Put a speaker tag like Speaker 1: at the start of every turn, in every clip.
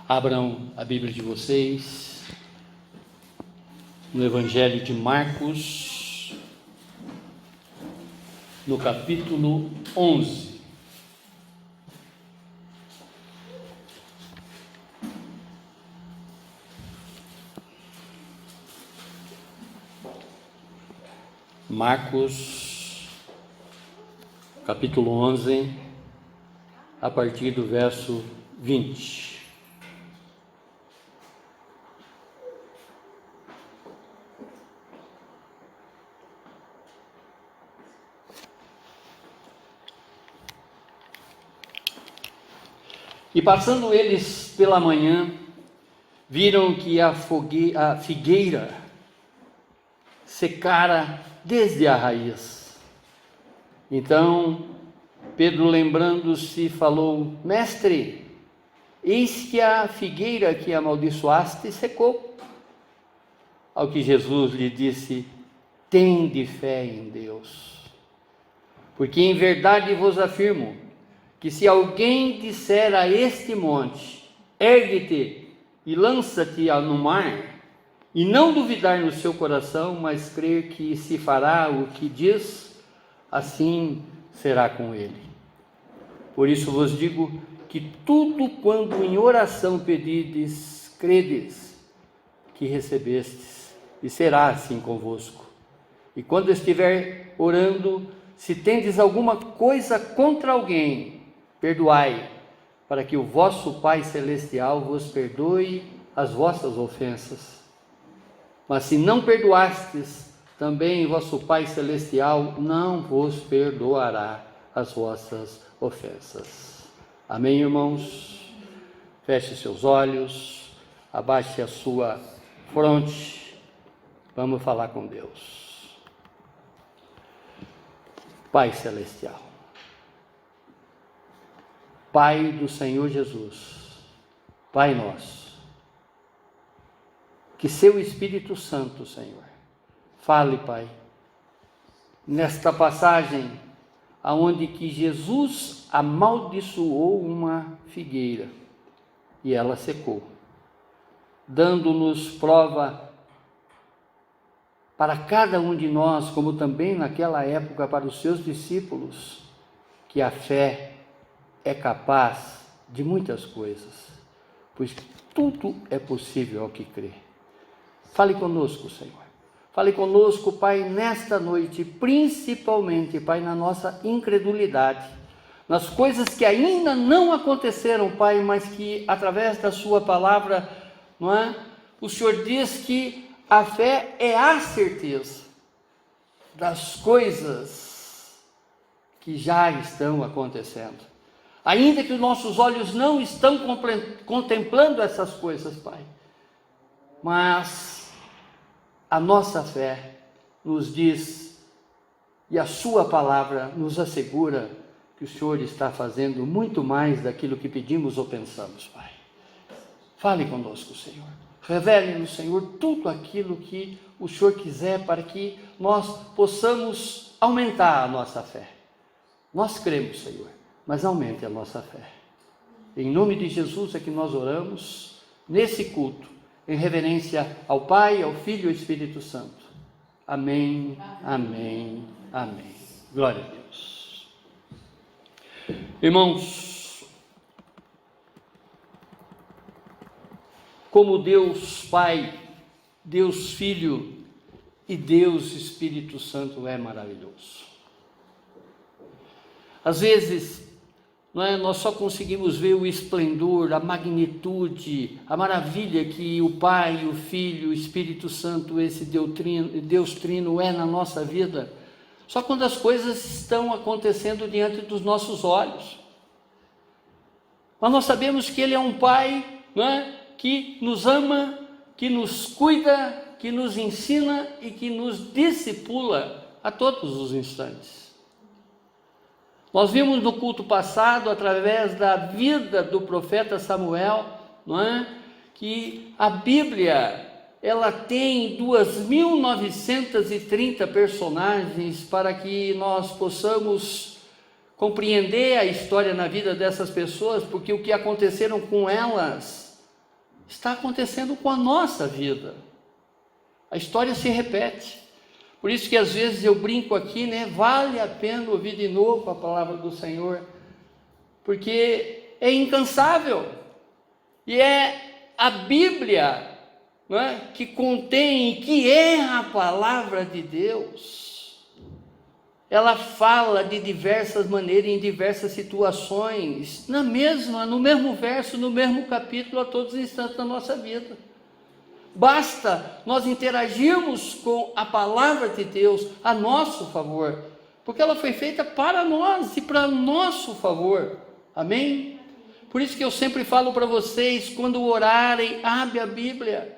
Speaker 1: Abram a Bíblia de vocês no Evangelho de Marcos, no capítulo 11. Marcos, capítulo 11, a partir do verso 20. E passando eles pela manhã, viram que a figueira secara desde a raiz. Então Pedro, lembrando-se, falou: Mestre, eis que a figueira que amaldiçoaste secou. Ao que Jesus lhe disse: tende fé em Deus, porque em verdade vos afirmo que se alguém disser a este monte, ergue-te e lança-te no mar, e não duvidar no seu coração, mas crer que se fará o que diz, assim será com ele. Por isso vos digo que tudo quando em oração pedides, credes que recebestes, e será assim convosco. E quando estiver orando, se tendes alguma coisa contra alguém, perdoai, para que o vosso Pai Celestial vos perdoe as vossas ofensas. Mas se não perdoastes, também vosso Pai Celestial não vos perdoará as vossas ofensas. Amém, irmãos? Feche seus olhos, abaixe a sua fronte, vamos falar com Deus. Pai Celestial, Pai do Senhor Jesus, Pai nosso, que seu Espírito Santo, Senhor, fale, Pai, nesta passagem, aonde que Jesus amaldiçoou uma figueira, e ela secou, dando-nos prova para cada um de nós, como também naquela época para os seus discípulos, que a fé é capaz de muitas coisas, pois tudo é possível ao que crê. Fale conosco, Senhor. Fale conosco, Pai, nesta noite, principalmente, Pai, na nossa incredulidade, nas coisas que ainda não aconteceram, Pai, mas que através da sua palavra, não é? O Senhor diz que a fé é a certeza das coisas que já estão acontecendo. Ainda que os nossos olhos não estão contemplando essas coisas, Pai, mas a nossa fé nos diz, e a sua palavra nos assegura que o Senhor está fazendo muito mais daquilo que pedimos ou pensamos, Pai. Fale conosco, Senhor. Revele-nos, Senhor, tudo aquilo que o Senhor quiser para que nós possamos aumentar a nossa fé. Nós cremos, Senhor, mas aumente a nossa fé. Em nome de Jesus é que nós oramos nesse culto, em reverência ao Pai, ao Filho e ao Espírito Santo. Amém, amém, amém. Glória a Deus. Irmãos, como Deus Pai, Deus Filho e Deus Espírito Santo é maravilhoso. Às vezes, nós só conseguimos ver o esplendor, a magnitude, a maravilha que o Pai, o Filho, o Espírito Santo, esse Deus Trino é na nossa vida, só quando as coisas estão acontecendo diante dos nossos olhos. Mas nós sabemos que Ele é um Pai, que nos ama, que nos cuida, que nos ensina e que nos discipula a todos os instantes. Nós vimos no culto passado, através da vida do profeta Samuel, que a Bíblia, ela tem 2.930 personagens para que nós possamos compreender a história na vida dessas pessoas, porque o que aconteceram com elas está acontecendo com a nossa vida. A história se repete. Por isso que às vezes eu brinco aqui, né? Vale a pena ouvir de novo a palavra do Senhor, porque é incansável. E é a Bíblia, não é, que contém, que é a palavra de Deus. Ela fala de diversas maneiras, em diversas situações, no mesmo verso, no mesmo capítulo, a todos os instantes da nossa vida. Basta nós interagirmos com a palavra de Deus a nosso favor, porque ela foi feita para nós e para nosso favor. Amém? Por isso que eu sempre falo para vocês, quando orarem, abre a Bíblia.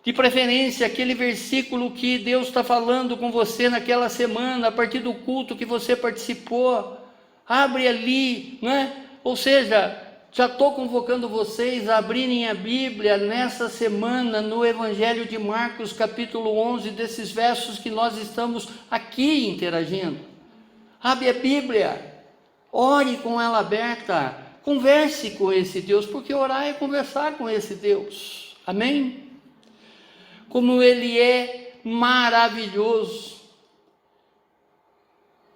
Speaker 1: De preferência, aquele versículo que Deus está falando com você naquela semana, a partir do culto que você participou, abre ali, né? Ou seja, já estou convocando vocês a abrirem a Bíblia nessa semana, no Evangelho de Marcos, capítulo 11, desses versos que nós estamos aqui interagindo. Abre a Bíblia, ore com ela aberta, converse com esse Deus, porque orar é conversar com esse Deus. Amém? Como Ele é maravilhoso,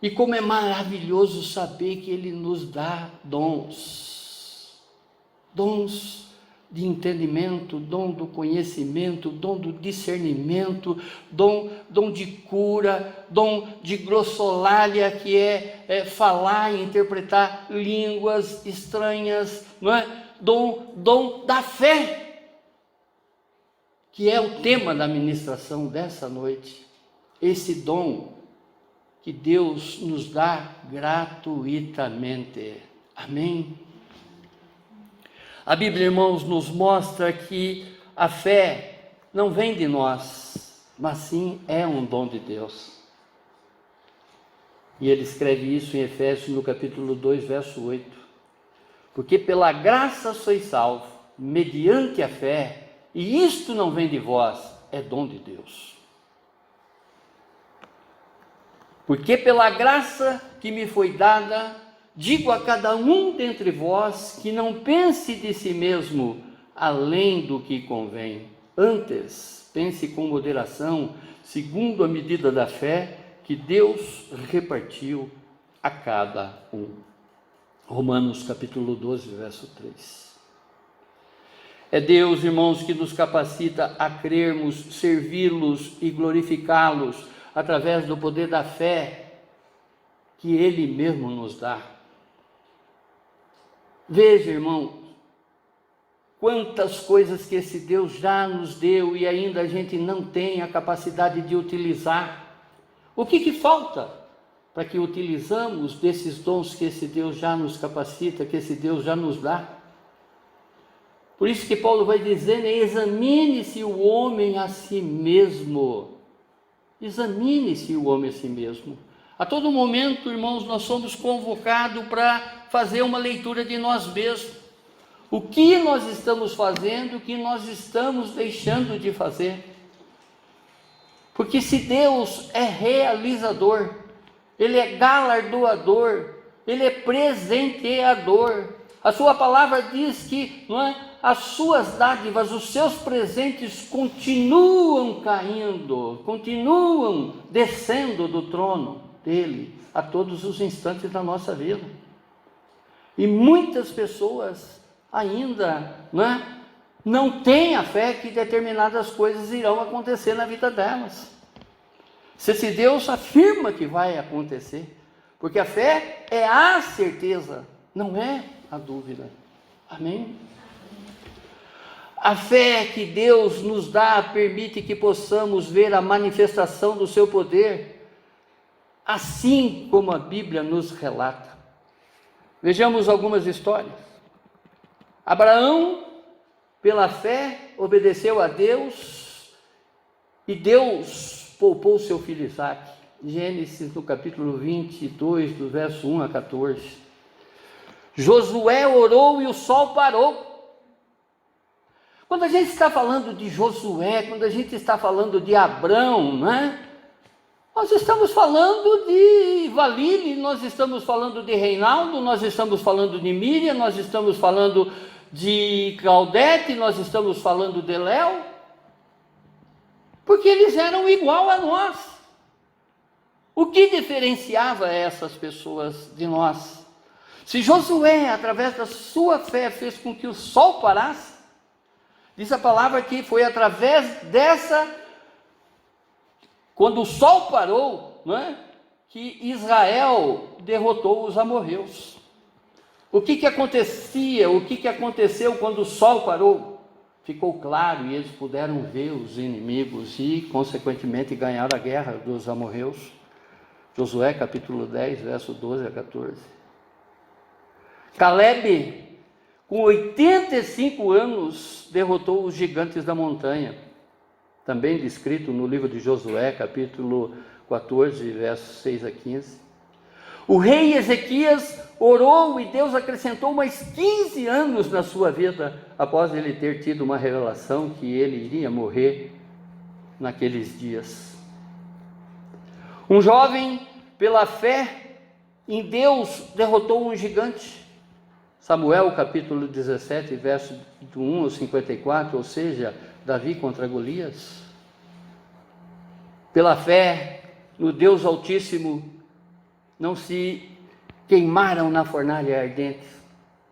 Speaker 1: e como é maravilhoso saber que Ele nos dá dons de entendimento, dom do conhecimento, dom do discernimento, dom de cura, dom de glossolalia, que é falar e interpretar línguas estranhas, não é? Dom da fé, que é o tema da ministração dessa noite. Esse dom que Deus nos dá gratuitamente. Amém? A Bíblia, irmãos, nos mostra que a fé não vem de nós, mas sim é um dom de Deus. E ele escreve isso em Efésios, no capítulo 2, verso 8. Porque pela graça sois salvos, mediante a fé, e isto não vem de vós, é dom de Deus. Porque pela graça que me foi dada, digo a cada um dentre vós que não pense de si mesmo além do que convém. Antes, pense com moderação, segundo a medida da fé que Deus repartiu a cada um. Romanos capítulo 12, verso 3. É Deus, irmãos, que nos capacita a crermos, servi-los e glorificá-los através do poder da fé que Ele mesmo nos dá. Veja, irmão, quantas coisas que esse Deus já nos deu e ainda a gente não tem a capacidade de utilizar. O que falta para que utilizamos desses dons que esse Deus já nos capacita, que esse Deus já nos dá? Por isso que Paulo vai dizer, né, examine-se o homem a si mesmo. Examine-se o homem a si mesmo. A todo momento, irmãos, nós somos convocados para fazer uma leitura de nós mesmos. O que nós estamos fazendo, o que nós estamos deixando de fazer. Porque se Deus é realizador, Ele é galardoador, Ele é presenteador. A sua palavra diz que, não é, as suas dádivas, os seus presentes continuam caindo, continuam descendo do trono dele a todos os instantes da nossa vida. E muitas pessoas ainda não têm a fé que determinadas coisas irão acontecer na vida delas. Se esse Deus afirma que vai acontecer, porque a fé é a certeza, não é a dúvida. Amém? A fé que Deus nos dá permite que possamos ver a manifestação do seu poder, assim como a Bíblia nos relata. Vejamos algumas histórias. Abraão, pela fé, obedeceu a Deus e Deus poupou seu filho Isaque. Gênesis, no capítulo 22, do verso 1 a 14. Josué orou e o sol parou. Quando a gente está falando de Josué, quando a gente está falando de Abrão, nós estamos falando de Valile, nós estamos falando de Reinaldo, nós estamos falando de Miriam, nós estamos falando de Claudete, nós estamos falando de Léo, porque eles eram igual a nós. O que diferenciava essas pessoas de nós? Se Josué, através da sua fé, fez com que o sol parasse, diz a palavra que foi através dessa, quando o sol parou, não é? Que Israel derrotou os amorreus. O que acontecia? O que aconteceu quando o sol parou? Ficou claro e eles puderam ver os inimigos e, consequentemente, ganhar a guerra dos amorreus. Josué capítulo 10, verso 12 a 14. Caleb, com 85 anos, derrotou os gigantes da montanha. Também descrito no livro de Josué, capítulo 14, versos 6 a 15. O rei Ezequias orou e Deus acrescentou mais 15 anos na sua vida, após ele ter tido uma revelação que ele iria morrer naqueles dias. Um jovem, pela fé em Deus, derrotou um gigante. Samuel, capítulo 17, verso do 1 ao 54, ou seja, Davi contra Golias. Pela fé no Deus Altíssimo, não se queimaram na fornalha ardente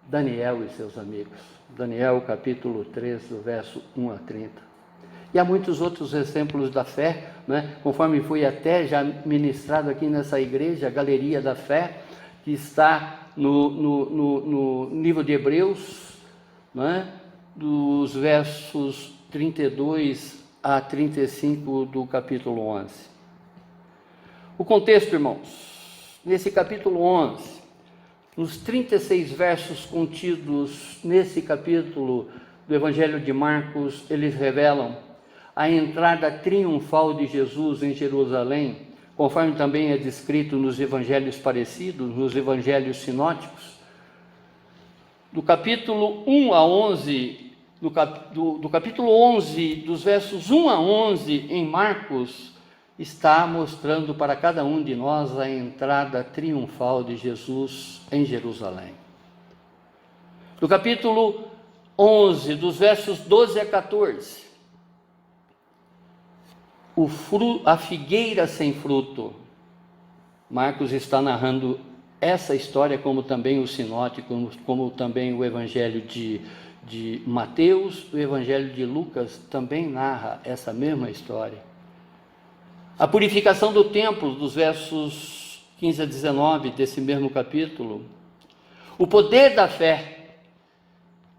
Speaker 1: Daniel e seus amigos. Daniel, capítulo 3, do verso 1 a 30. E há muitos outros exemplos da fé, né? Conforme foi até já ministrado aqui nessa igreja, a Galeria da Fé, que está no livro de Hebreus, né? Dos versos 32 a 35 do capítulo 11. O contexto, irmãos, nesse capítulo 11, nos 36 versos contidos nesse capítulo do Evangelho de Marcos, eles revelam a entrada triunfal de Jesus em Jerusalém, conforme também é descrito nos evangelhos parecidos, nos evangelhos sinóticos. Do capítulo 1 a 11, do capítulo 11, dos versos 1 a 11 em Marcos, está mostrando para cada um de nós a entrada triunfal de Jesus em Jerusalém. Do capítulo 11, dos versos 12 a 14, a figueira sem fruto. Marcos está narrando essa história, como também o sinótico, como também o evangelho de Mateus, o evangelho de Lucas também narra essa mesma história. A purificação do templo, dos versos 15 a 19 desse mesmo capítulo. O poder da fé,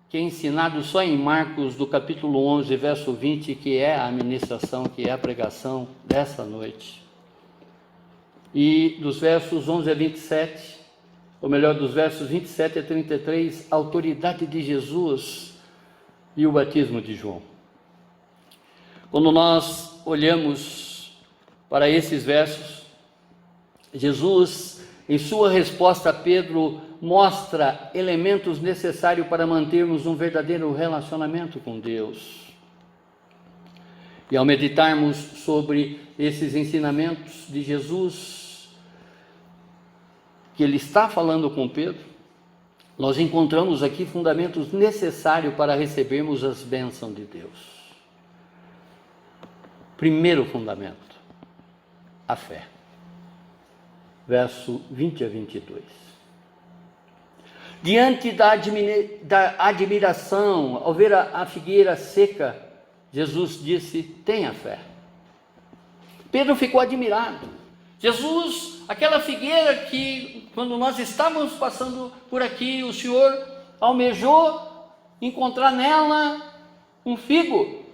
Speaker 1: que é ensinado só em Marcos, do capítulo 11, verso 20, que é a ministração, que é a pregação dessa noite. E dos versos 11 a 27, ou melhor, dos versos 27 a 33, a autoridade de Jesus e o batismo de João. Quando nós olhamos para esses versos, Jesus, em sua resposta a Pedro, mostra elementos necessários para mantermos um verdadeiro relacionamento com Deus. E ao meditarmos sobre esses ensinamentos de Jesus, que ele está falando com Pedro, nós encontramos aqui fundamentos necessários para recebermos as bênçãos de Deus. Primeiro fundamento, a fé. Verso 20 a 22. Diante da admiração, ao ver a figueira seca, Jesus disse: tenha fé. Pedro ficou admirado. Jesus, aquela figueira que, quando nós estávamos passando por aqui, o Senhor almejou encontrar nela um figo,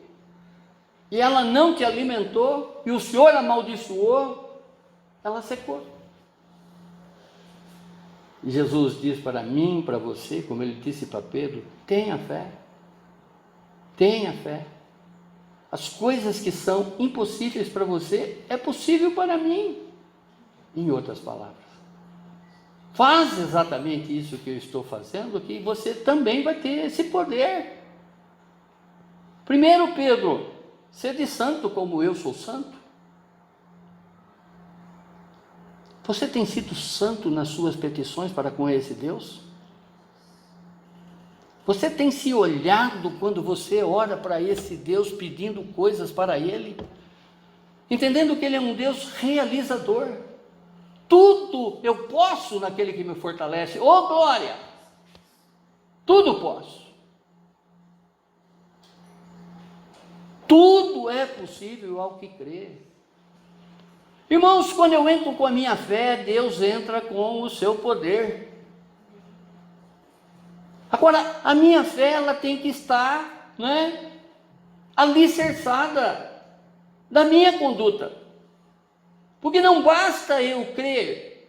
Speaker 1: e ela não te alimentou, e o Senhor amaldiçoou, ela secou. E Jesus diz para mim, para você, como ele disse para Pedro: tenha fé, tenha fé. As coisas que são impossíveis para você, é possível para mim. Em outras palavras, faz exatamente isso que eu estou fazendo, que você também vai ter esse poder. Primeiro, Pedro, sede santo como eu sou santo. Você tem sido santo nas suas petições para com esse Deus? Você tem se olhado quando você ora para esse Deus pedindo coisas para Ele? Entendendo que Ele é um Deus realizador. Tudo eu posso naquele que me fortalece. Oh glória! Tudo posso. Tudo é possível ao que crê. Irmãos, quando eu entro com a minha fé, Deus entra com o seu poder. Agora, a minha fé, ela tem que estar, alicerçada da minha conduta. Porque não basta eu crer.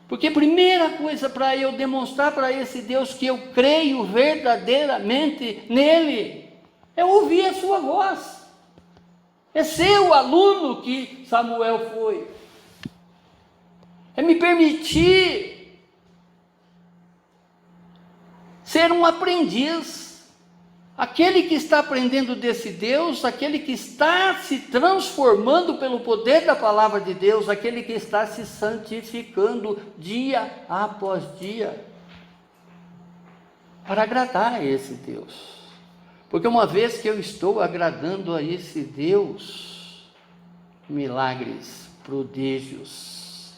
Speaker 1: Porque a primeira coisa para eu demonstrar para esse Deus que eu creio verdadeiramente nele, é ouvir a sua voz. É ser o aluno que Samuel foi. É me permitir ser um aprendiz. Aquele que está aprendendo desse Deus, aquele que está se transformando pelo poder da palavra de Deus, aquele que está se santificando dia após dia, para agradar a esse Deus. Porque uma vez que eu estou agradando a esse Deus, milagres, prodígios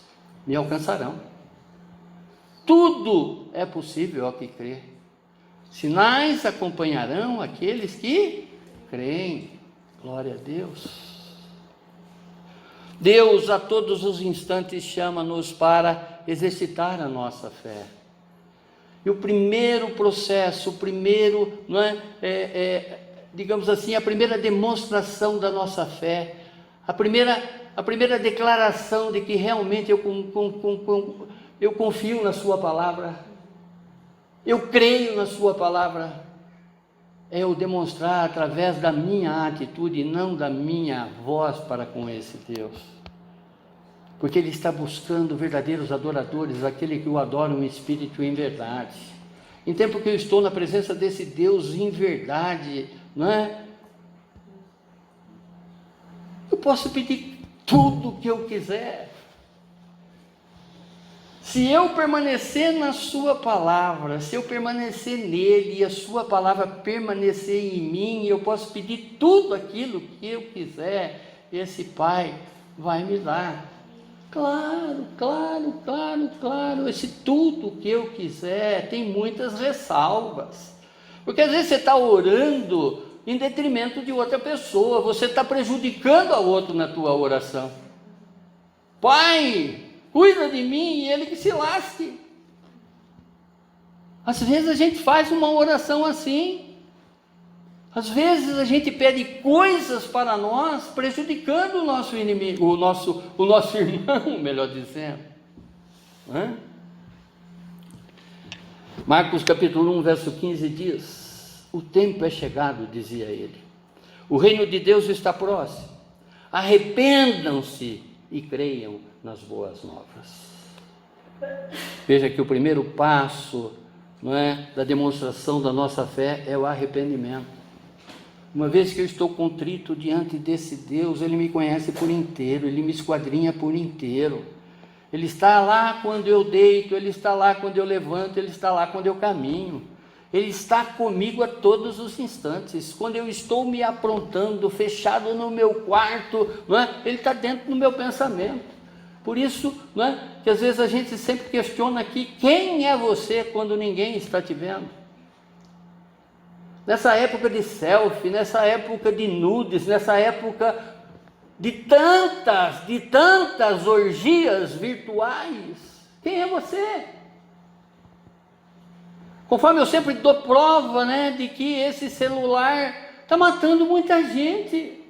Speaker 1: me alcançarão. Tudo é possível ao que crê. Sinais acompanharão aqueles que creem. Glória a Deus. Deus a todos os instantes chama-nos para exercitar a nossa fé. E o primeiro processo, digamos assim, a primeira demonstração da nossa fé, a primeira declaração de que realmente eu confio na sua palavra, eu creio na sua palavra, é eu demonstrar através da minha atitude e não da minha voz para com esse Deus. Porque Ele está buscando verdadeiros adoradores, aquele que o adoram em espírito e em verdade. Em tempo que eu estou na presença desse Deus em verdade, eu posso pedir tudo o que eu quiser. Se eu permanecer na sua palavra, se eu permanecer nele e a sua palavra permanecer em mim, eu posso pedir tudo aquilo que eu quiser, esse Pai vai me dar. Claro, esse tudo que eu quiser tem muitas ressalvas, porque às vezes você está orando em detrimento de outra pessoa, você está prejudicando a outro na tua oração. Pai, cuida de mim e ele que se lasque. Às vezes a gente faz uma oração assim. Às vezes a gente pede coisas para nós, prejudicando o nosso inimigo, o nosso irmão, melhor dizendo. Marcos capítulo 1, verso 15 diz: o tempo é chegado, dizia ele. O reino de Deus está próximo. Arrependam-se e creiam nas boas novas. Veja que o primeiro passo, da demonstração da nossa fé é o arrependimento. Uma vez que eu estou contrito diante desse Deus, Ele me conhece por inteiro, Ele me esquadrinha por inteiro. Ele está lá quando eu deito, Ele está lá quando eu levanto, Ele está lá quando eu caminho. Ele está comigo a todos os instantes. Quando eu estou me aprontando, fechado no meu quarto, Ele está dentro do meu pensamento. Por isso, que às vezes a gente sempre questiona aqui, quem é você quando ninguém está te vendo? Nessa época de selfie, nessa época de nudes, nessa época de tantas orgias virtuais, quem é você? Conforme eu sempre dou prova, de que esse celular está matando muita gente,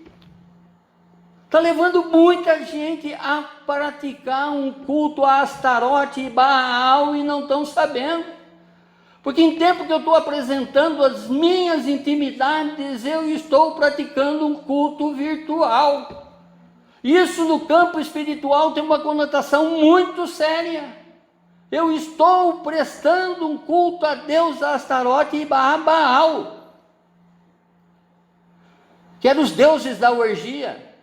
Speaker 1: está levando muita gente a praticar um culto a Astarote e Baal e não estão sabendo. Porque em tempo que eu estou apresentando as minhas intimidades, eu estou praticando um culto virtual. Isso no campo espiritual tem uma conotação muito séria. Eu estou prestando um culto a Deus Astarote e Baal, que eram os deuses da orgia,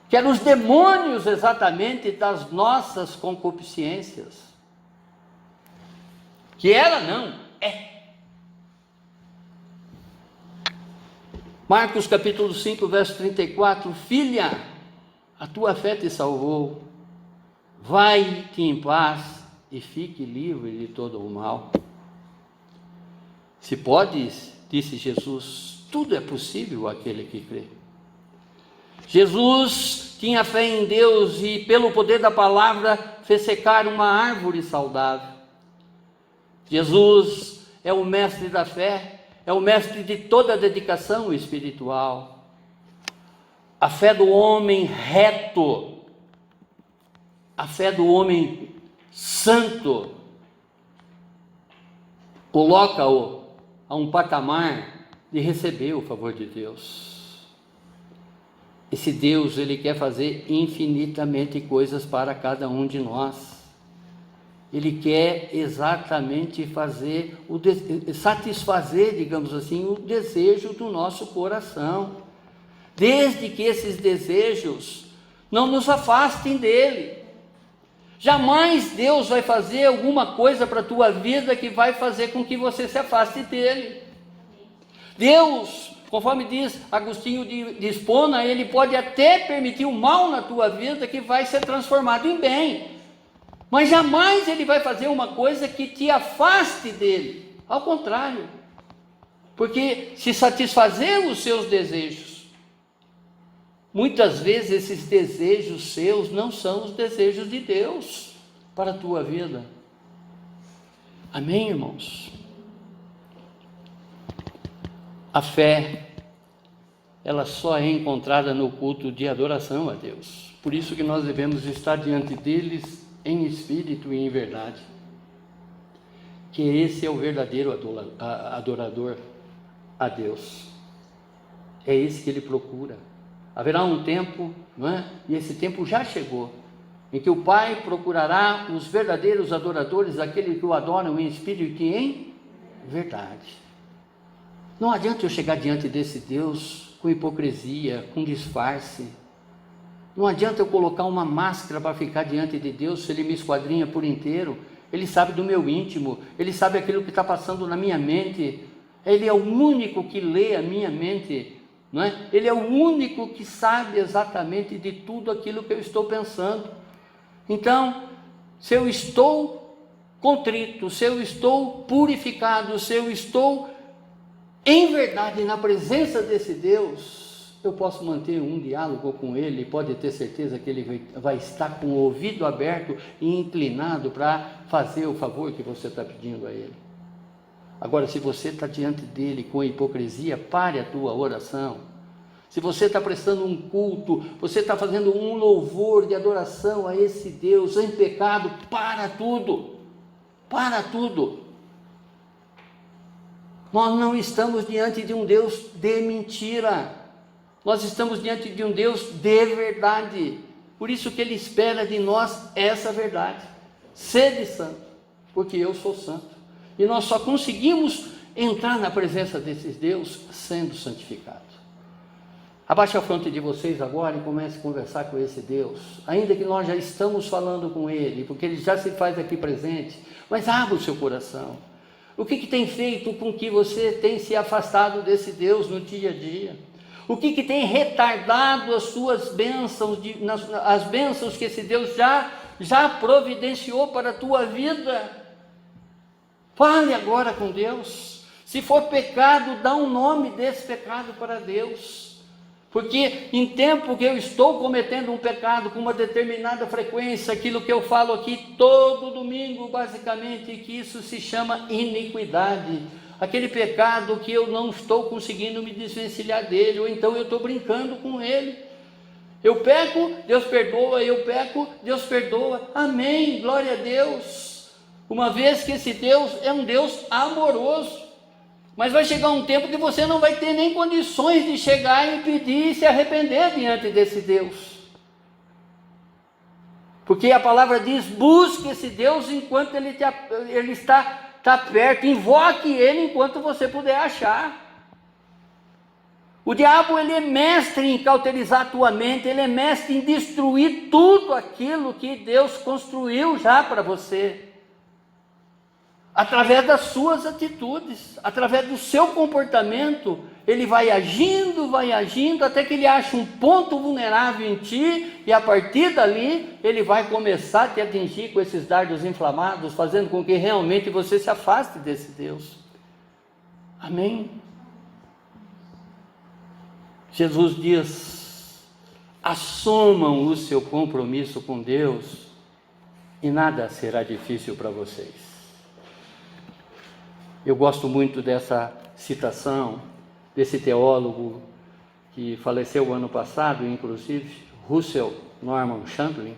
Speaker 1: que eram os demônios exatamente das nossas concupiscências. que ela não é. Marcos capítulo 5, verso 34, filha, a tua fé te salvou, vai-te em paz e fique livre de todo o mal. Se podes, disse Jesus, tudo é possível àquele que crê. Jesus tinha fé em Deus e pelo poder da palavra fez secar uma árvore saudável. Jesus é o mestre da fé, é o mestre de toda a dedicação espiritual. A fé do homem reto, a fé do homem santo, coloca-o a um patamar de receber o favor de Deus. Esse Deus, Ele quer fazer infinitamente coisas para cada um de nós. Ele quer exatamente satisfazer, digamos assim, o desejo do nosso coração. Desde que esses desejos não nos afastem dele. Jamais Deus vai fazer alguma coisa para a tua vida que vai fazer com que você se afaste dele. Deus, conforme diz Agostinho de Hipona, ele pode até permitir o mal na tua vida que vai ser transformado em bem, mas jamais ele vai fazer uma coisa que te afaste dele. Ao contrário, porque se satisfazer os seus desejos, muitas vezes esses desejos seus não são os desejos de Deus para a tua vida. Amém, irmãos? A fé, ela só é encontrada no culto de adoração a Deus. Por isso que nós devemos estar diante deles em espírito e em verdade. Que esse é o verdadeiro adorador a Deus. É esse que ele procura. Haverá um tempo, não é? E esse tempo já chegou, em que o Pai procurará os verdadeiros adoradores, aqueles que o adoram em espírito e em verdade. Não adianta eu chegar diante desse Deus com hipocrisia, com disfarce. Não adianta eu colocar uma máscara para ficar diante de Deus, se Ele me esquadrinha por inteiro. Ele sabe do meu íntimo, Ele sabe aquilo que está passando na minha mente. Ele é o único que lê a minha mente, não é? Ele é o único que sabe exatamente de tudo aquilo que eu estou pensando. Então, se eu estou contrito, se eu estou purificado, se eu estou em verdade na presença desse Deus, eu posso manter um diálogo com Ele, pode ter certeza que Ele vai estar com o ouvido aberto e inclinado para fazer o favor que você está pedindo a Ele. Agora, se você está diante dEle com hipocrisia, pare a tua oração. Se você está prestando um culto, você está fazendo um louvor de adoração a esse Deus em pecado, para tudo, para tudo. Nós não estamos diante de um Deus de mentira, nós estamos diante de um Deus de verdade. Por isso que Ele espera de nós essa verdade. Sede santo, porque eu sou santo. E nós só conseguimos entrar na presença desses Deus sendo santificados. Abaixe a fronte de vocês agora e comece a conversar com esse Deus, ainda que nós já estamos falando com Ele, porque Ele já se faz aqui presente, mas abra o seu coração. O que tem feito com que você tenha se afastado desse Deus no dia a dia? O que tem retardado as suas bênçãos, as bênçãos que esse Deus já providenciou para a tua vida? Fale agora com Deus. Se for pecado, dá um nome desse pecado para Deus. Porque em tempo que eu estou cometendo um pecado com uma determinada frequência, aquilo que eu falo aqui todo domingo, basicamente, que isso se chama iniquidade. Aquele pecado que eu não estou conseguindo me desvencilhar dele, ou então eu estou brincando com ele. Eu peco, Deus perdoa, eu peco, Deus perdoa. Amém, glória a Deus. Uma vez que esse Deus é um Deus amoroso. Mas vai chegar um tempo que você não vai ter nem condições de chegar e pedir e se arrepender diante desse Deus. Porque a palavra diz, busque esse Deus enquanto Ele está perto, invoque Ele enquanto você puder achar. O diabo, ele é mestre em cauterizar a tua mente, ele é mestre em destruir tudo aquilo que Deus construiu já para você. através das suas atitudes, através do seu comportamento, ele vai agindo, até que ele acha um ponto vulnerável em ti, e a partir dali, ele vai começar a te atingir com esses dardos inflamados, fazendo com que realmente você se afaste desse Deus. Amém? Jesus diz: assumam o seu compromisso com Deus, e nada será difícil para vocês. Eu gosto muito dessa citação desse teólogo que faleceu o ano passado, inclusive, Russell Norman Chamberlain.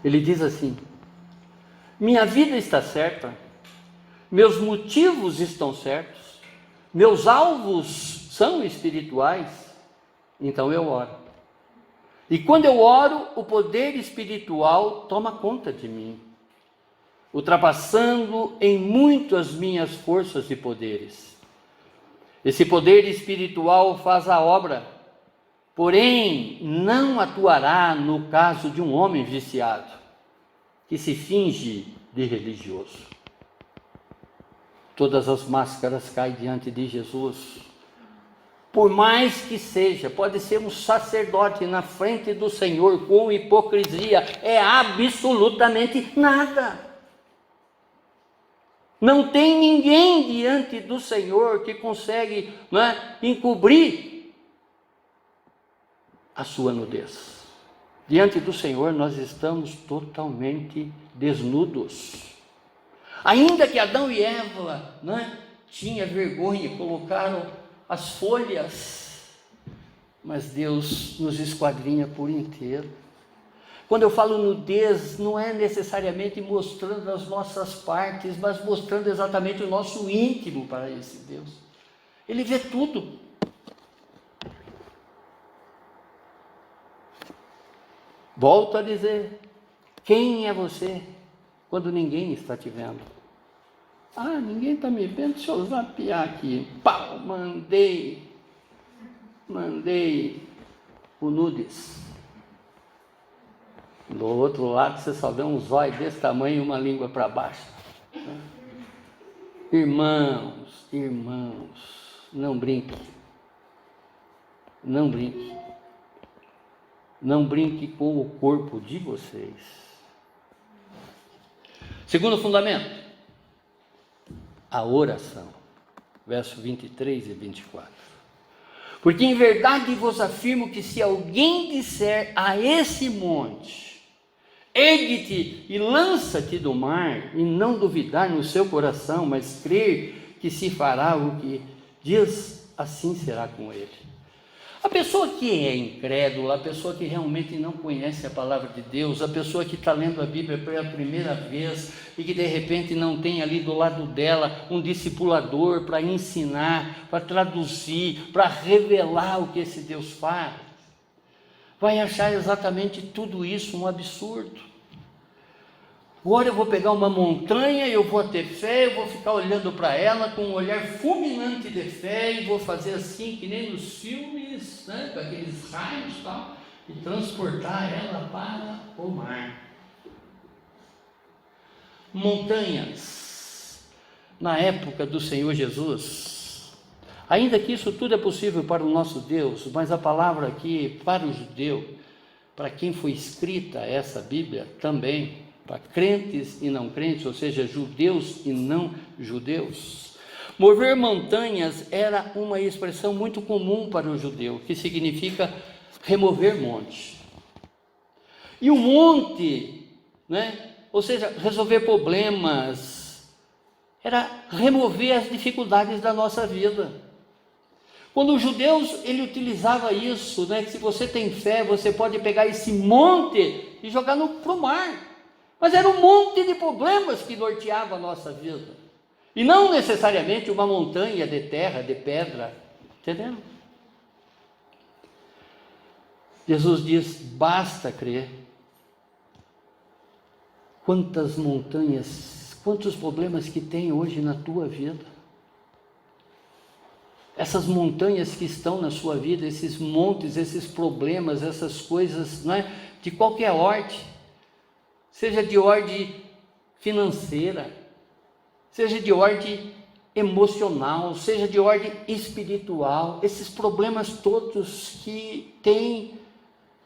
Speaker 1: Ele diz assim: minha vida está certa, meus motivos estão certos, meus alvos são espirituais, então eu oro. E quando eu oro, o poder espiritual toma conta de mim, ultrapassando em muito as minhas forças e poderes. Esse poder espiritual faz a obra, porém não atuará no caso de um homem viciado, que se finge de religioso. Todas as máscaras caem diante de Jesus. Por mais que seja, pode ser um sacerdote na frente do Senhor com hipocrisia, é absolutamente nada. Não tem ninguém diante do Senhor que consegue, encobrir a sua nudez. Diante do Senhor nós estamos totalmente desnudos. Ainda que Adão e Eva tinham vergonha, colocaram as folhas, mas Deus nos esquadrinha por inteiro. Quando eu falo nudez, não é necessariamente mostrando as nossas partes, mas mostrando exatamente o nosso íntimo para esse Deus. Ele vê tudo. Volto a dizer, quem é você quando ninguém está te vendo? Ah, ninguém está me vendo, deixa eu zapear aqui. Pau, mandei o nudes. Do outro lado você só vê um zóio desse tamanho e uma língua para baixo. Irmãos, não brinque. Não brinque. Não brinque com o corpo de vocês. Segundo fundamento, a oração. Verso 23 e 24. Porque em verdade vos afirmo que se alguém disser a esse monte, ergue-te e lança-te do mar, e não duvidar no seu coração, mas crer que se fará o que diz, assim será com ele. A pessoa que é incrédula, a pessoa que realmente não conhece a palavra de Deus, a pessoa que está lendo a Bíblia pela primeira vez e que de repente não tem ali do lado dela um discipulador para ensinar, para traduzir, para revelar o que esse Deus faz, vai achar exatamente tudo isso um absurdo. Agora eu vou pegar uma montanha, eu vou ter fé, eu vou ficar olhando para ela com um olhar fulminante de fé e vou fazer assim, que nem nos filmes, com aqueles raios e tal, e transportar ela para o mar. Montanhas, na época do Senhor Jesus, ainda que isso tudo é possível para o nosso Deus, mas a palavra aqui, para o judeu, para quem foi escrita essa Bíblia também, para crentes e não crentes, ou seja, judeus e não judeus. Mover montanhas era uma expressão muito comum para o judeu, que significa remover monte. E o monte, ou seja, resolver problemas, era remover as dificuldades da nossa vida. Quando os judeus, ele utilizava isso, que se você tem fé, você pode pegar esse monte e jogar para o mar. Mas era um monte de problemas que norteava a nossa vida. E não necessariamente uma montanha de terra, de pedra. Entendendo? Jesus diz, basta crer. Quantas montanhas, quantos problemas que tem hoje na tua vida. Essas montanhas que estão na sua vida, esses montes, esses problemas, essas coisas, de qualquer ordem. Seja de ordem financeira, seja de ordem emocional, seja de ordem espiritual, esses problemas todos que tem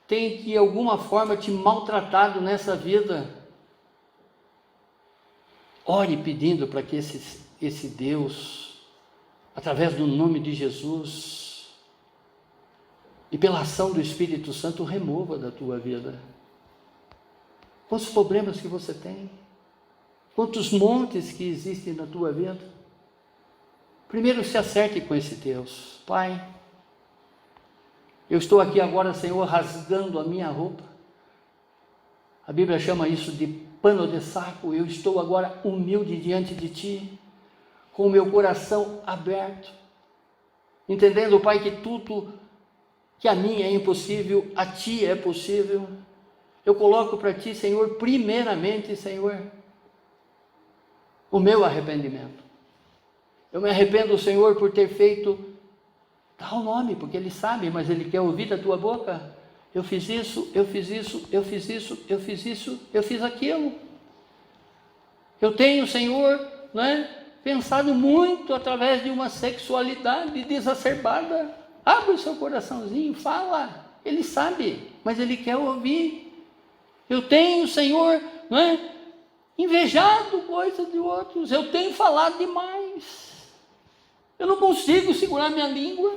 Speaker 1: de alguma forma te maltratado nessa vida, ore pedindo para que esse Deus, através do nome de Jesus e pela ação do Espírito Santo, remova da tua vida. Quantos problemas que você tem? Quantos montes que existem na tua vida? Primeiro se acerte com esse Deus. Pai, eu estou aqui agora, Senhor, rasgando a minha roupa. A Bíblia chama isso de pano de saco. Eu estou agora humilde diante de Ti, com o meu coração aberto, entendendo, Pai, que tudo que a mim é impossível, a Ti é possível. Eu coloco para Ti, Senhor, primeiramente, Senhor, o meu arrependimento. Eu me arrependo, Senhor, por ter feito tal nome, porque Ele sabe, mas Ele quer ouvir da Tua boca. Eu fiz isso, eu fiz isso, eu fiz isso, eu fiz isso, eu fiz aquilo. Eu tenho, Senhor, pensado muito através de uma sexualidade desacerbada. Abre o seu coraçãozinho, fala. Ele sabe, mas Ele quer ouvir. Eu tenho, Senhor, invejado coisas de outros. Eu tenho falado demais. Eu não consigo segurar minha língua.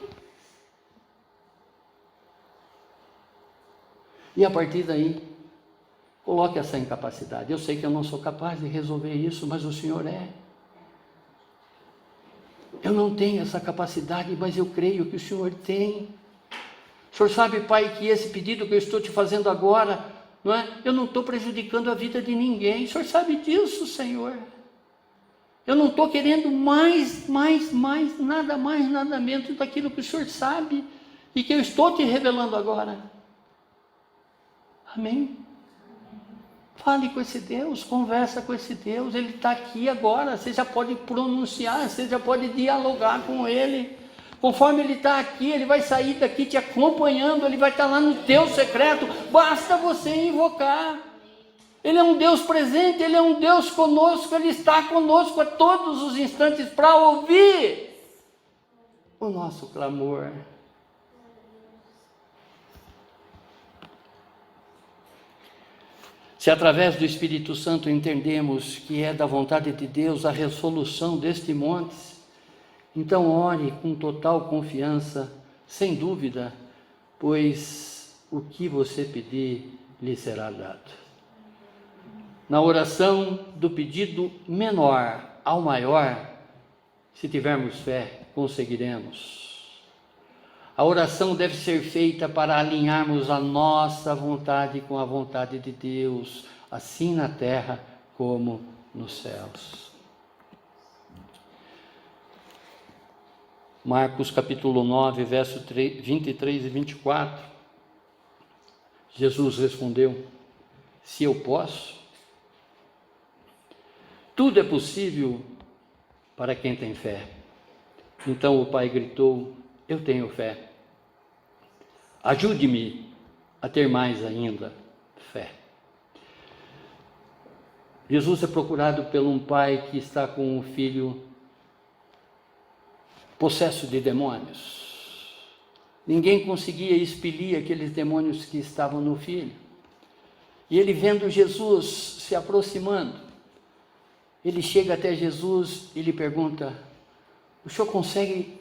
Speaker 1: E a partir daí, coloque essa incapacidade. Eu sei que eu não sou capaz de resolver isso, mas o Senhor é. Eu não tenho essa capacidade, mas eu creio que o Senhor tem. O Senhor sabe, Pai, que esse pedido que eu estou te fazendo agora, eu não estou prejudicando a vida de ninguém. O Senhor sabe disso, Senhor. Eu não estou querendo nada mais, nada menos daquilo que o Senhor sabe e que eu estou te revelando agora. Amém? Fale com esse Deus, conversa com esse Deus. Ele está aqui agora. Você já pode pronunciar, você já pode dialogar com Ele. Conforme Ele está aqui, Ele vai sair daqui te acompanhando. Ele vai estar lá no teu secreto. Basta você invocar. Ele é um Deus presente, Ele é um Deus conosco. Ele está conosco a todos os instantes para ouvir o nosso clamor. Se através do Espírito Santo entendemos que é da vontade de Deus a resolução deste monte, então ore com total confiança, sem dúvida, pois o que você pedir lhe será dado. Na oração do pedido menor ao maior, se tivermos fé, conseguiremos. A oração deve ser feita para alinharmos a nossa vontade com a vontade de Deus, assim na terra como nos céus. Marcos capítulo 9, verso 23 e 24. Jesus respondeu: se eu posso, tudo é possível para quem tem fé. Então o pai gritou: eu tenho fé. Ajude-me a ter mais ainda fé. Jesus é procurado por um pai que está com um filho possesso de demônios. Ninguém conseguia expelir aqueles demônios que estavam no filho. E ele, vendo Jesus se aproximando, ele chega até Jesus e lhe pergunta: o senhor consegue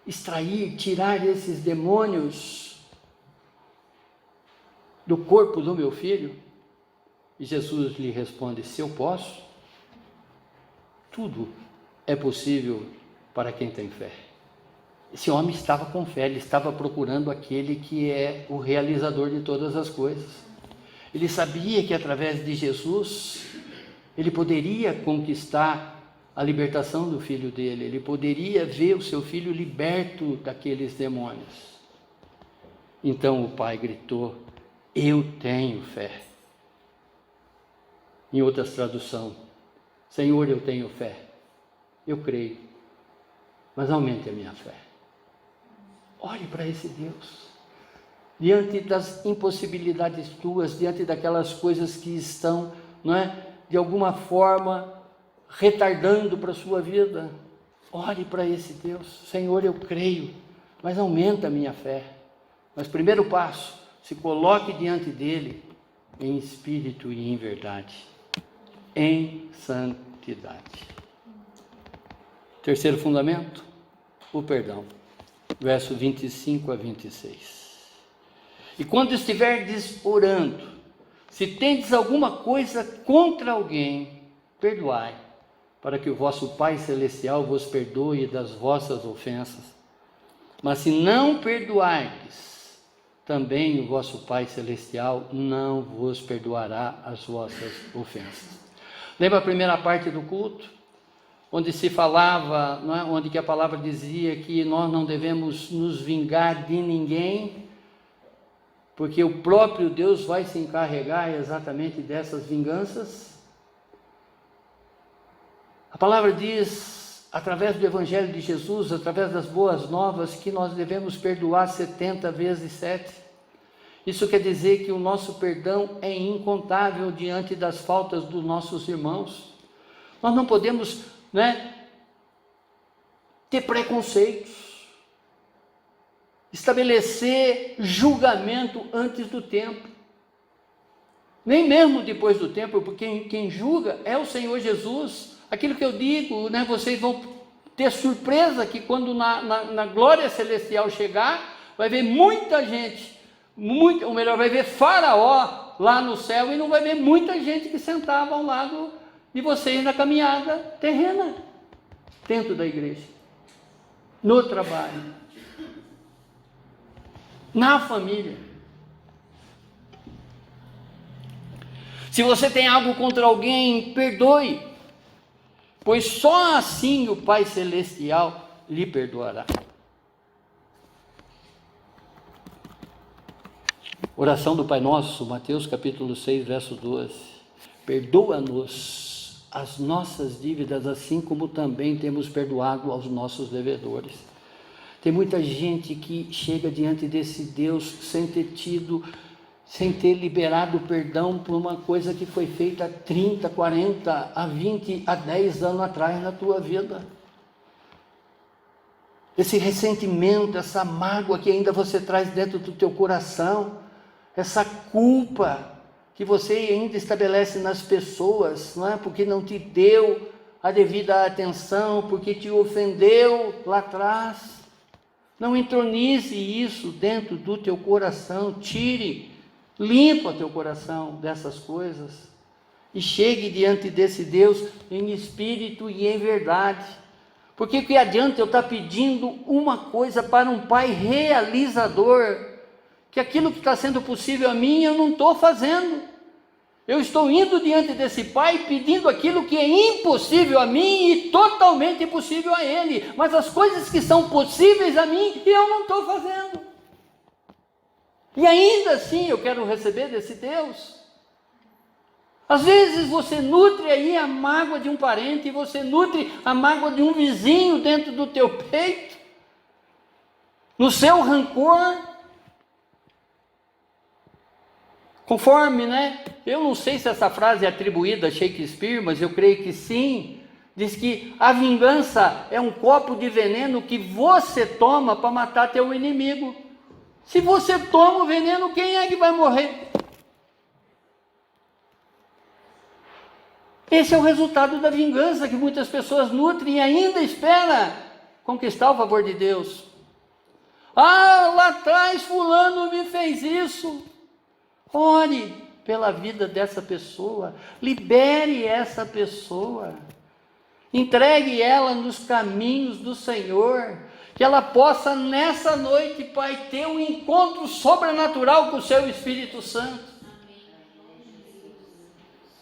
Speaker 1: extrair, tirar esses demônios do corpo do meu filho? E Jesus lhe responde: se eu posso, tudo é possível para quem tem fé. Esse homem estava com fé, ele estava procurando aquele que é o realizador de todas as coisas. Ele sabia que através de Jesus, ele poderia conquistar a libertação do filho dele, ele poderia ver o seu filho liberto daqueles demônios. Então o pai gritou: eu tenho fé. Em outras traduções: Senhor, eu tenho fé, eu creio, mas aumente a minha fé. Olhe para esse Deus, diante das impossibilidades tuas, diante daquelas coisas que estão, de alguma forma retardando para a sua vida, ore para esse Deus. Senhor, eu creio, mas aumenta a minha fé. Mas primeiro passo, se coloque diante dele em espírito e em verdade, em santidade. Terceiro fundamento, o perdão. Verso 25 a 26. E quando estiverdes orando, se tendes alguma coisa contra alguém, perdoai, para que o vosso Pai Celestial vos perdoe das vossas ofensas. Mas se não perdoardes, também o vosso Pai Celestial não vos perdoará as vossas ofensas. Lembra a primeira parte do culto? Onde se falava, não é? Onde que a palavra dizia que nós não devemos nos vingar de ninguém, porque o próprio Deus vai se encarregar exatamente dessas vinganças. A palavra diz, através do Evangelho de Jesus, através das boas novas, que nós devemos perdoar 70 vezes 7. Isso quer dizer que o nosso perdão é incontável diante das faltas dos nossos irmãos. Nós não podemos, ter preconceitos, estabelecer julgamento antes do tempo, nem mesmo depois do tempo, porque quem julga é o Senhor Jesus. Aquilo que eu digo, vocês vão ter surpresa que quando na glória celestial chegar, vai ver muita gente, ou melhor, vai ver Faraó lá no céu e não vai ver muita gente que sentava ao lado de vocês na caminhada terrena, dentro da igreja, no trabalho, na família. Se você tem algo contra alguém, perdoe, pois só assim o Pai Celestial lhe perdoará. Oração do Pai Nosso, Mateus capítulo 6, verso 12. Perdoa-nos as nossas dívidas, assim como também temos perdoado aos nossos devedores. Tem muita gente que chega diante desse Deus sem ter liberado perdão por uma coisa que foi feita há 30, 40, a 20, a 10 anos atrás na tua vida. Esse ressentimento, essa mágoa que ainda você traz dentro do teu coração, essa culpa que você ainda estabelece nas pessoas, não é? Porque não te deu a devida atenção, porque te ofendeu lá atrás. Não entronize isso dentro do teu coração, limpa teu coração dessas coisas e chegue diante desse Deus em espírito e em verdade. Porque que adianta eu estar pedindo uma coisa para um Pai realizador, que aquilo que está sendo possível a mim eu não estou fazendo. Eu estou indo diante desse Pai pedindo aquilo que é impossível a mim e totalmente impossível a Ele, mas as coisas que são possíveis a mim eu não estou fazendo. E ainda assim eu quero receber desse Deus. Às vezes você nutre aí a mágoa de um parente, você nutre a mágoa de um vizinho dentro do teu peito, no seu rancor. Conforme, eu não sei se essa frase é atribuída a Shakespeare, mas eu creio que sim. Diz que a vingança é um copo de veneno que você toma para matar teu inimigo. Se você toma o veneno, quem é que vai morrer? Esse é o resultado da vingança que muitas pessoas nutrem e ainda espera conquistar o favor de Deus. Lá atrás fulano me fez isso. Ore pela vida dessa pessoa, libere essa pessoa, entregue ela nos caminhos do Senhor, que ela possa nessa noite, Pai, ter um encontro sobrenatural com o Seu Espírito Santo.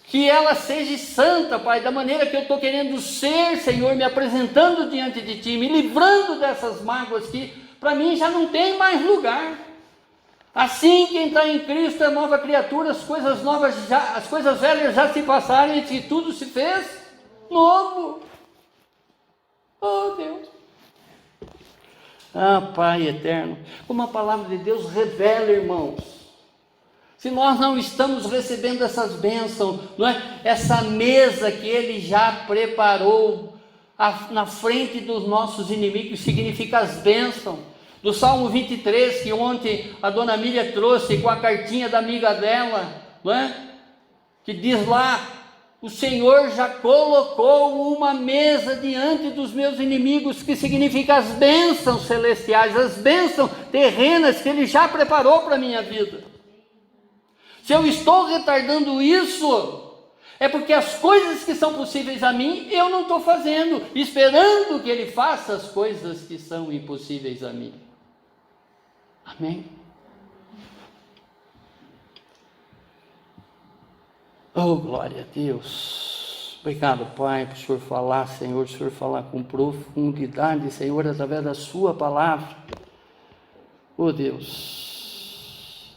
Speaker 1: Que ela seja santa, Pai, da maneira que eu estou querendo ser, Senhor, me apresentando diante de Ti, me livrando dessas mágoas que para mim já não tem mais lugar. Assim quem está em Cristo é nova criatura, as coisas velhas já se passaram e que tudo se fez novo. Oh Deus! Pai eterno, como a palavra de Deus revela, irmãos, se nós não estamos recebendo essas bênçãos, não é? Essa mesa que Ele já preparou na frente dos nossos inimigos, significa as bênçãos. Do Salmo 23, que ontem a dona Mília trouxe com a cartinha da amiga dela, não é? Que diz lá: o Senhor já colocou uma mesa diante dos meus inimigos, que significa as bênçãos celestiais, as bênçãos terrenas que Ele já preparou para a minha vida. Se eu estou retardando isso, é porque as coisas que são possíveis a mim, eu não estou fazendo, esperando que Ele faça as coisas que são impossíveis a mim. Amém? Oh, glória a Deus. Obrigado, Pai, por o Senhor falar, Senhor, o Senhor falar com profundidade, Senhor, através da Sua palavra. Oh, Deus,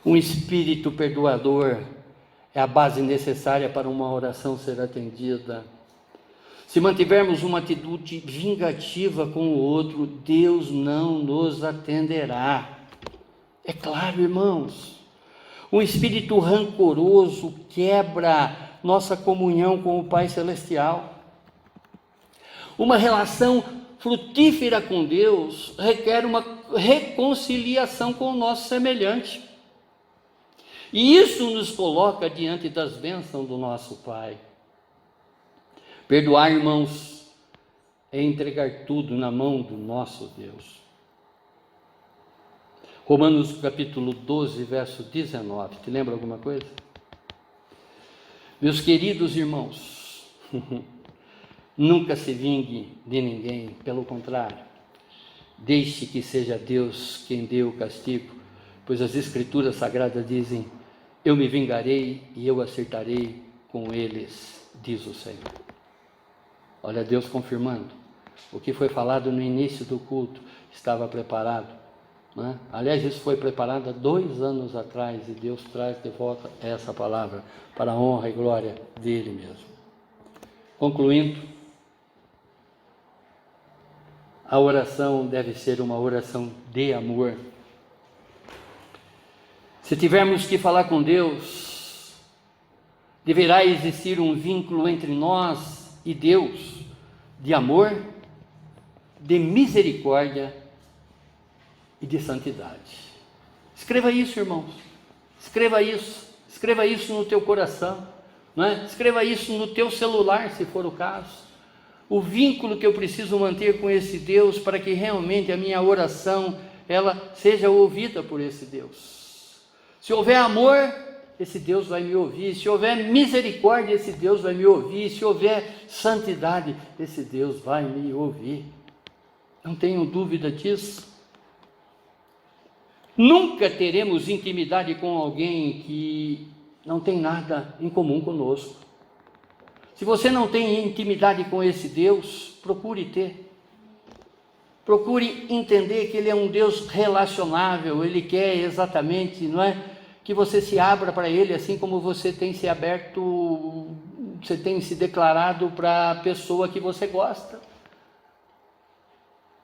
Speaker 1: um espírito perdoador é a base necessária para uma oração ser atendida. Se mantivermos uma atitude vingativa com o outro, Deus não nos atenderá. É claro, irmãos. Um espírito rancoroso quebra nossa comunhão com o Pai Celestial. Uma relação frutífera com Deus requer uma reconciliação com o nosso semelhante. E isso nos coloca diante das bênçãos do nosso Pai. Perdoar, irmãos, é entregar tudo na mão do nosso Deus. Romanos capítulo 12, verso 19. Te lembra alguma coisa? Meus queridos irmãos, nunca se vingue de ninguém, pelo contrário, deixe que seja Deus quem dê o castigo, pois as Escrituras Sagradas dizem: eu me vingarei e eu acertarei com eles, diz o Senhor. Olha Deus confirmando, o que foi falado no início do culto estava preparado, né? Aliás, isso foi preparado há 2 anos atrás, e Deus traz de volta essa palavra, para a honra e glória dEle mesmo. Concluindo, a oração deve ser uma oração de amor. Se tivermos que falar com Deus, deverá existir um vínculo entre nós e Deus, de amor, de misericórdia e de santidade. Escreva isso, irmãos. Escreva isso no teu coração, não é? Escreva isso no teu celular, se for o caso. O vínculo que eu preciso manter com esse Deus, para que realmente a minha oração, ela seja ouvida por esse Deus. Se houver amor, esse Deus vai me ouvir. Se houver misericórdia, esse Deus vai me ouvir. Se houver santidade, esse Deus vai me ouvir. Não tenho dúvida disso. Nunca teremos intimidade com alguém que não tem nada em comum conosco. Se você não tem intimidade com esse Deus, procure ter. Procure entender que Ele é um Deus relacionável. Ele quer exatamente, não é, que você se abra para Ele, assim como você tem se aberto, você tem se declarado para a pessoa que você gosta.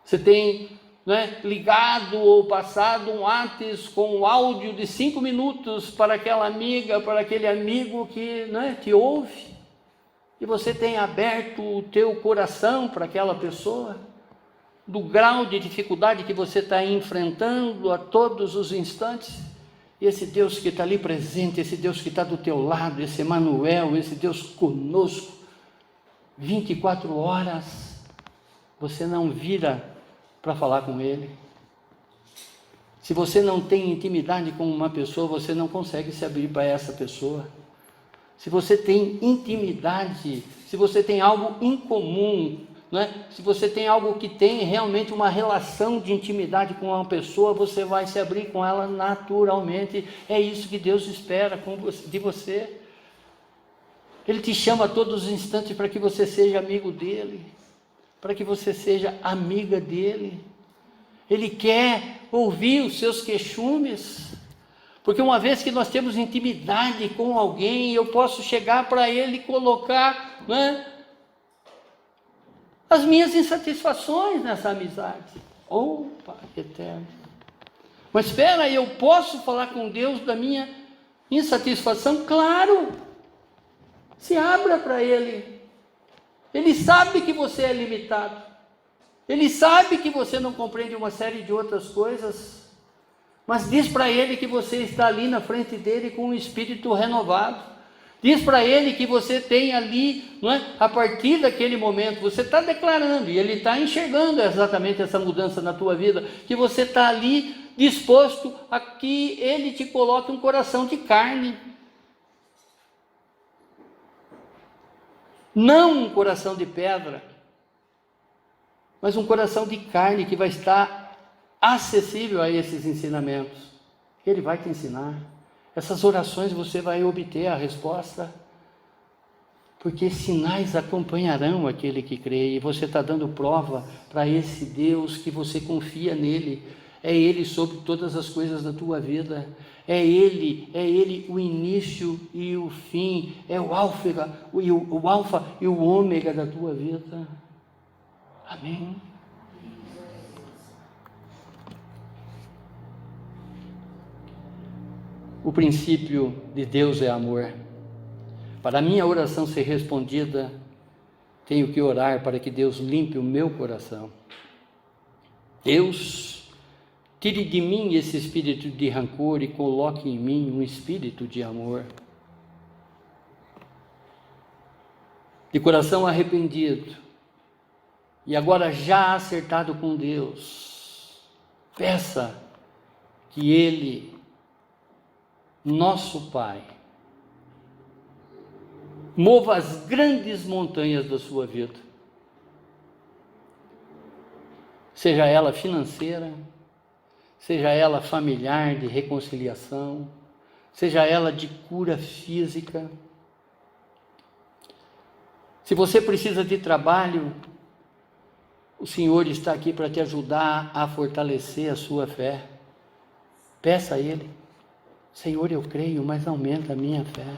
Speaker 1: Você tem, não é, ligado ou passado um WhatsApp com um áudio de 5 minutos para aquela amiga, para aquele amigo que, não é, te ouve. E você tem aberto o teu coração para aquela pessoa, do grau de dificuldade que você está enfrentando a todos os instantes. E esse Deus que está ali presente, esse Deus que está do teu lado, esse Emanuel, esse Deus conosco, 24 horas, você não vira para falar com Ele. Se você não tem intimidade com uma pessoa, você não consegue se abrir para essa pessoa. Se você tem intimidade, se você tem algo em comum, né? Se você tem algo que tem realmente uma relação de intimidade com uma pessoa, você vai se abrir com ela naturalmente. É isso que Deus espera de você. Ele te chama a todos os instantes para que você seja amigo dele, para que você seja amiga dele. Ele quer ouvir os seus queixumes, porque uma vez que nós temos intimidade com alguém, eu posso chegar para ele e colocar, né, as minhas insatisfações nessa amizade. Oh, Pai eterno! Mas espera, eu posso falar com Deus da minha insatisfação? Claro! Se abra para Ele. Ele sabe que você é limitado. Ele sabe que você não compreende uma série de outras coisas. Mas diz para Ele que você está ali na frente dEle com um espírito renovado. Diz para Ele que você tem ali, não é? A partir daquele momento, você está declarando, e Ele está enxergando exatamente essa mudança na tua vida, que você está ali disposto a que Ele te coloque um coração de carne. Não um coração de pedra, mas um coração de carne que vai estar acessível a esses ensinamentos. Ele vai te ensinar. Essas orações você vai obter a resposta, porque sinais acompanharão aquele que crê, e você está dando prova para esse Deus que você confia nele. É Ele sobre todas as coisas da tua vida, é Ele o início e o fim, é o alfa e o ômega da tua vida. Amém? O princípio de Deus é amor. Para a minha oração ser respondida, tenho que orar para que Deus limpe o meu coração. Deus, tire de mim esse espírito de rancor e coloque em mim um espírito de amor. De coração arrependido e agora já acertado com Deus, peça que Ele, nosso Pai, mova as grandes montanhas da sua vida, seja ela financeira, seja ela familiar, de reconciliação, seja ela de cura física. Se você precisa de trabalho, o Senhor está aqui para te ajudar a fortalecer a sua fé. Peça a Ele: Senhor, eu creio, mas aumenta a minha fé.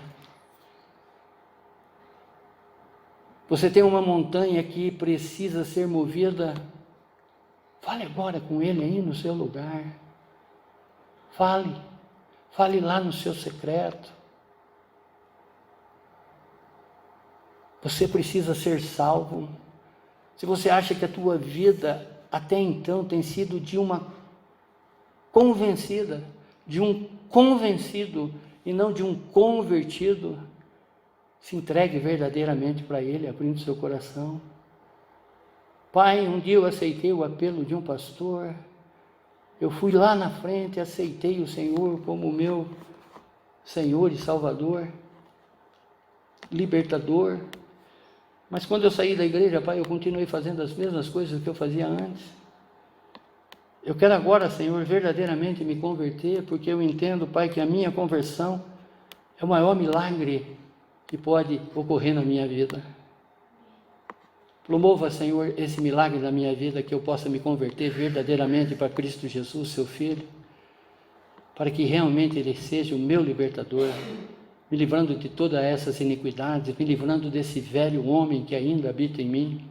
Speaker 1: Você tem uma montanha que precisa ser movida, fale agora com Ele aí no seu lugar. Fale lá no seu secreto. Você precisa ser salvo. Se você acha que a tua vida até então tem sido de uma convencida, de um convencido e não de um convertido, se entregue verdadeiramente para Ele, abrindo seu coração. Pai, um dia eu aceitei o apelo de um pastor, eu fui lá na frente, aceitei o Senhor como meu Senhor e Salvador, libertador, mas quando eu saí da igreja, Pai, eu continuei fazendo as mesmas coisas que eu fazia antes. Eu quero agora, Senhor, verdadeiramente me converter, porque eu entendo, Pai, que a minha conversão é o maior milagre que pode ocorrer na minha vida. Promova, Senhor, esse milagre na minha vida, que eu possa me converter verdadeiramente para Cristo Jesus, seu Filho, para que realmente Ele seja o meu libertador, me livrando de todas essas iniquidades, me livrando desse velho homem que ainda habita em mim,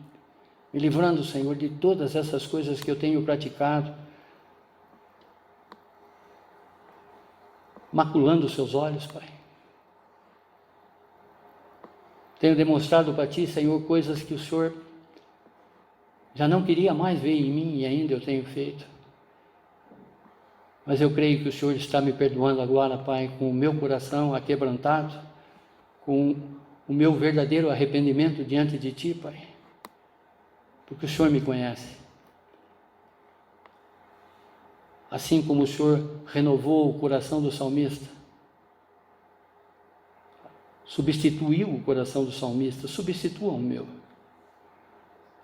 Speaker 1: me livrando, Senhor, de todas essas coisas que eu tenho praticado, maculando os seus olhos, Pai. Tenho demonstrado para Ti, Senhor, coisas que o Senhor já não queria mais ver em mim e ainda eu tenho feito. Mas eu creio que o Senhor está me perdoando agora, Pai, com o meu coração aquebrantado, com o meu verdadeiro arrependimento diante de Ti, Pai. Porque o Senhor me conhece. Assim como o Senhor renovou o coração do salmista, substituiu o coração do salmista, substitua o meu.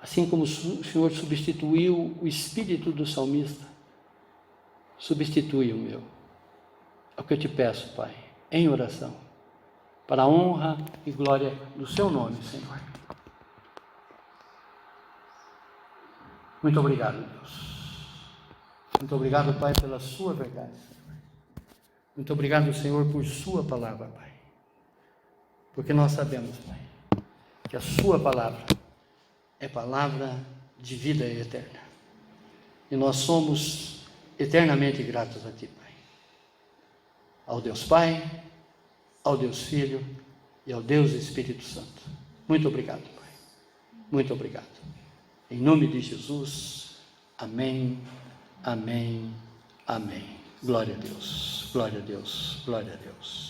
Speaker 1: Assim como o Senhor substituiu o espírito do salmista, substitui o meu. É o que eu te peço, Pai, em oração, para a honra e glória do Seu nome, Senhor. Muito obrigado, Deus. Muito obrigado, Pai, pela Sua verdade, Senhor. Muito obrigado, Senhor, por Sua palavra, Pai. Porque nós sabemos, Pai, que a Sua palavra é palavra de vida eterna. E nós somos eternamente gratos a Ti, Pai. Ao Deus Pai, ao Deus Filho e ao Deus Espírito Santo. Muito obrigado, Pai. Muito obrigado. Em nome de Jesus, amém, amém, amém. Glória a Deus, glória a Deus, glória a Deus.